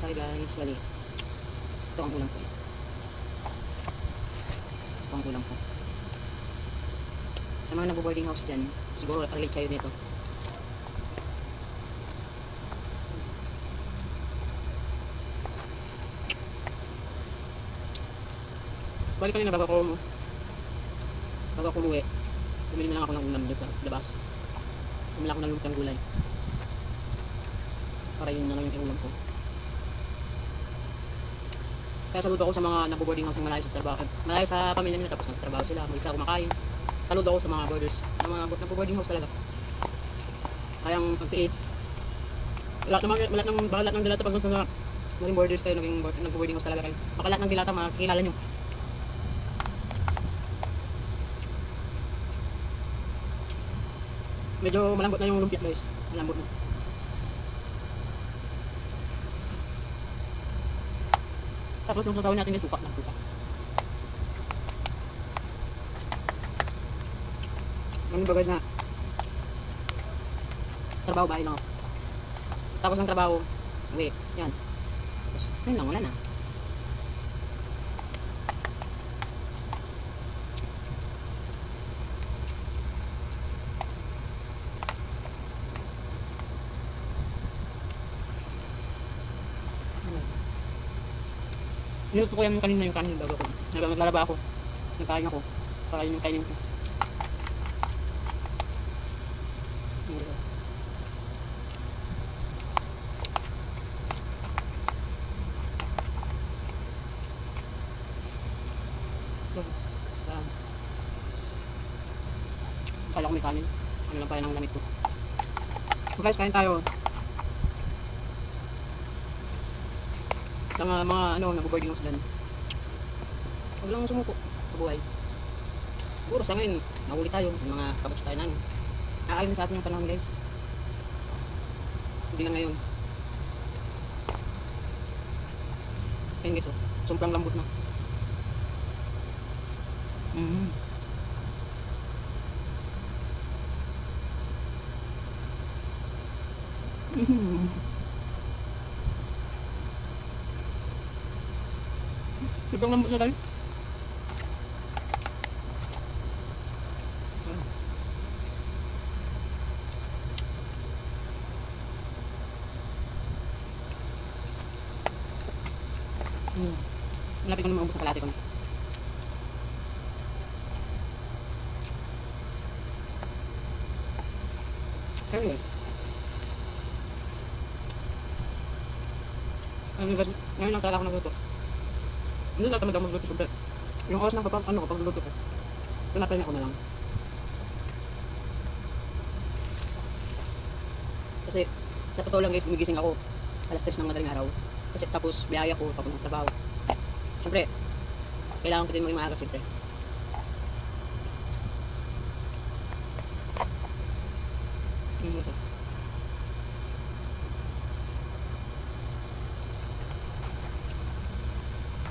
Okay guys, bali. Ito ang ulam ko. Ito ang ulam ko. Sa mga nagbo-boarding house dyan, siguro relate kayo nito. Bali kanina bago ako umuwi, bumili na lang ako ng ulam doon sa labas. Bumili ako ng lumpiang gulay. Para yun na lang yung ulam ko. Kaya saludo ako sa mga nagbo-boarding house ng malayo sa trabaho. Malayo sa pamilya nila tapos nagtrabaho sila, mag-isa kumakain. Saludo ako sa mga boarders, sa mga nagbo-boarding house talaga. Kayang magtiis. Lahat ng dilata pag sa naging boarders kayo, nagbo-boarding house talaga kayo. Baka lahat ng dilata makikilala nyo. Medyo malambot na yung lumpia guys. Malambot na. Tapos yung sasawin natin yung suka ng suka. Ganun ba guys na trabaho bahay lang ako. Tapos ang trabaho, uwi. Yan. Tapos, yun lang, wala na. Niluto ko yan kanina yung kanin bago ko. Naglalaba ako. Nagkain ako. Para yun yung kainin ko. Kala ko may kanin. Ano lang pala ng lamit ko. So guys, kain tayo. Sa mga nag-boarding house dyan. Huwag lang sumuko sa buhay. Siguro sa ngayon, nahuli tayo. Yung mga kapatid tayo namin. Aayon na sa atin yung panahon guys. Hindi lang ngayon. Ayun guys, sobrang lambot na. Sobrang lambot na tayo. Malapit ko na maubos ang kalate ko na. Okay. Ngayon lang talaga ako nagluto. Hindi lang tamad ako magluto sobrang. Yung oras ng pagluluto ko. Pinapay ko na lang. Kasi sa totoo lang guys, gumigising ako alas 3 ng madaling araw. Kasi tapos biyaya ko papunta ng trabaho. Siyempre, kailangan ko din maging maaga siyempre.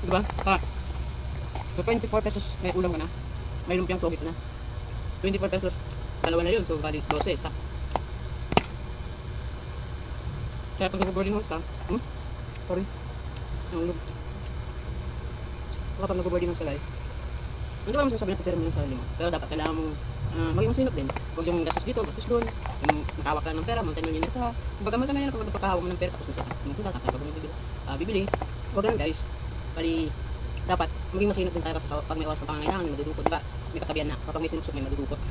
Diba? So 24 pesos may ulam ka na. May lumpiang togi ka na. 24 pesos. Dalawa na yun. So bali 12 isa. Kaya pag nag-boarding house ka, sorry. Nahulog. Kapag nag-boarding house ka live, hindi ko naman sinasabi na tutira mo yung sarili mo. Pero dapat kailangan mo maging masinop din. Huwag yung gastos dito, gastos doon. Yung nakawak lang ng pera, multi-million ito. Kumbaga multi-million na kapag pagkahawak mo ng pera, tapos magpunta sa pag bibili. Huwag ganun guys. Bali, dapat maging masinop din tayo kasi pag may oras ng pangangailangan, may madudukot. Diba? May kasabihan na kapag may sinusok, may madudukot.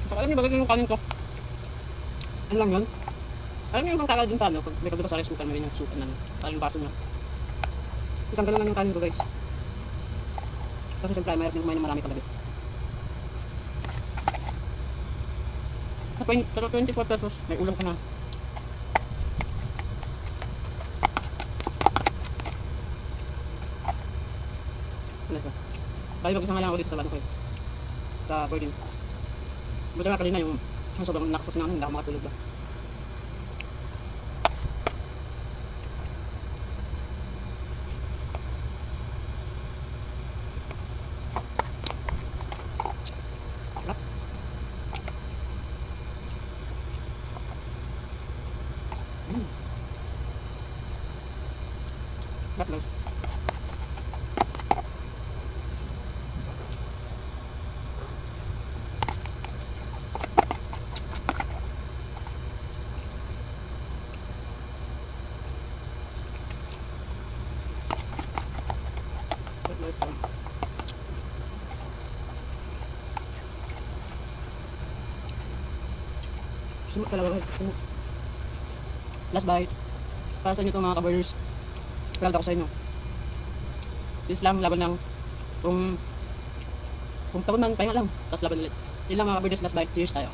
So, alam niyo ba yung kanin ko? Ano lang yun? Alam niyo yung isang kala dun sa pag may kaduka sa rice cooker, may nagsukan na parang baso niya. Isang galon lang yung kanin ko guys. Kasi siyempre mayroon din kumain ng marami kagabi. Sa 24 pesos, may ulam ka na. Bali mag-isang nga lang ako dito sa bago ko sa boarding. Buta nga kanina yung sobrang lakas kasi namin, hindi ako makatulog ba. Sarap lang. Simot talaga guys. Simot. Last bite. Para sa inyo itong mga kaburners. Proud ako sa inyo. This lang, laban lang. Kung pagod man, pahinga lang. Tapos laban ulit. Yun lang mga kaburners, last bite. Cheers tayo.